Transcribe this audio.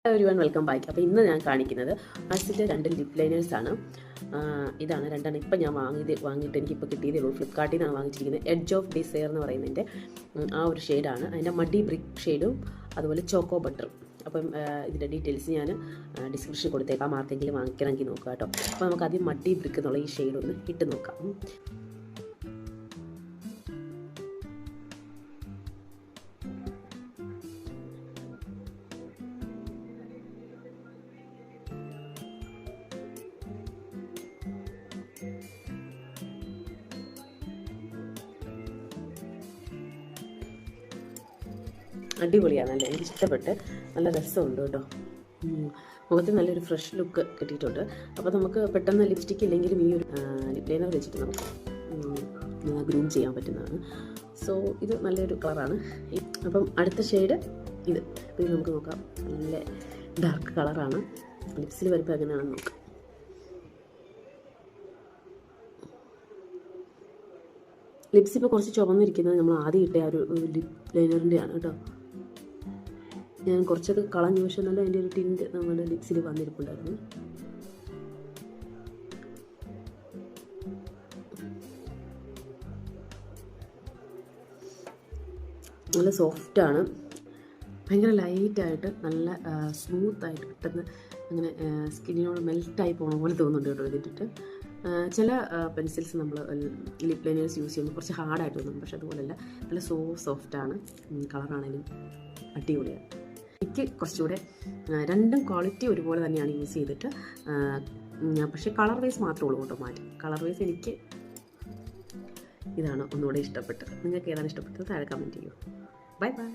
Everyone welcome back. അപ്പോൾ ഇന്ന് ഞാൻ കാണിക്കുന്നത് ആസിൻ്റെ 2 ലിപ് ലൈനേഴ്സാണ്. ഇതാണ് രണ്ടെണ്ണം ഇപ്പം ഞാൻ വാങ്ങിയിട്ട് എനിക്കിപ്പോൾ കിട്ടിയതേ ഉള്ളൂ. ഫ്ലിപ്കാർട്ടിൽ നിന്നാണ് വാങ്ങിച്ചിരിക്കുന്നത്. എഡ്ജ് ഓഫ് ഡിസയർ എന്ന് പറയുന്നതിൻ്റെ ആ ഒരു ഷെയ്ഡാണ്. അതിൻ്റെ മഡി ബ്രിക്ക് ഷെയ്ഡും അതുപോലെ ചോക്കോ ബട്ടറും. അപ്പം ഇതിൻ്റെ ഡീറ്റെയിൽസ് ഞാൻ ഡിസ്ക്രിപ്ഷൻ കൊടുത്തേക്കാം. ആർക്കെങ്കിലും വാങ്ങിക്കണമെങ്കിൽ നോക്കുക കേട്ടോ. അപ്പോൾ നമുക്ക് ആദ്യം മഡി ബ്രിക്ക് എന്നുള്ള ഈ ഷെയ്ഡ് ഒന്ന് ഇട്ട് നോക്കാം. അടിപൊളിയാണ്, നല്ല എനിക്ക് ഇഷ്ടപ്പെട്ട് നല്ല രസമുണ്ട് കേട്ടോ. മുഖത്ത് നല്ലൊരു ഫ്രഷ് ലുക്ക് കിട്ടിയിട്ടുണ്ട്. അപ്പോൾ നമുക്ക് പെട്ടെന്ന് ലിപ്സ്റ്റിക്ക് ഇല്ലെങ്കിലും ഈ ഒരു ലിപ് ലൈനർ വെച്ചിട്ട് നമുക്ക് ഗ്രൂം ചെയ്യാൻ പറ്റുന്നതാണ്. സോ ഇത് നല്ലൊരു കളറാണ്. അപ്പം അടുത്ത ഷെയ്ഡ് ഇത് നമുക്ക് നോക്കാം. നല്ല ഡാർക്ക് കളറാണ്. ലിപ്സിൽ വരുമ്പോൾ എങ്ങനെയാണെന്ന് നോക്കാം. ലിപ്സ് ഇപ്പോൾ കുറച്ച് ചുവന്നിരിക്കുന്നത് നമ്മൾ ആദ്യം ഇട്ട ആ ഒരു ലിപ് ലൈനറിൻ്റെ ആണ് കേട്ടോ. ഞാൻ കുറച്ചൊക്കെ കളഞ്ഞു, പക്ഷെ നല്ല അതിൻ്റെ ഒരു ടിൻറ്റ് നമ്മുടെ ലിപ്സിൽ വന്നിരിപ്പുണ്ടായിരുന്നു. നല്ല സോഫ്റ്റാണ്, ഭയങ്കര ലൈറ്റായിട്ട് നല്ല സ്മൂത്തായിട്ട് പെട്ടെന്ന് അങ്ങനെ സ്കിന്നിനോട് മെൽറ്റായി പോകണ പോലെ തോന്നുന്നുണ്ട് കേട്ടോ ഇതിട്ടിട്ട്. ചില പെൻസിൽസ് നമ്മൾ ലിപ് ലൈനേഴ്സ് യൂസ് ചെയ്യുമ്പോൾ കുറച്ച് ഹാർഡായിട്ട് തോന്നും, പക്ഷെ അതുപോലെയല്ല, നല്ല സോഫ്റ്റാണ്. കളറാണെങ്കിലും അടിപൊളിയാണ്. എനിക്ക് കുറച്ചുകൂടെ രണ്ടും ക്വാളിറ്റി ഒരുപോലെ തന്നെയാണ് യൂസ് ചെയ്തിട്ട്, പക്ഷേ കളർ വൈസ് മാത്രമേ ഉള്ളൂ കേട്ടോ മാറ്റി. കളർ വൈസ് എനിക്ക് ഇതാണ് ഒന്നുകൂടെ ഇഷ്ടപ്പെട്ടത്. നിങ്ങൾക്ക് ഏതാണ് ഇഷ്ടപ്പെട്ടത് താഴെ കമൻറ്റ് ചെയ്യൂ. Bye bye.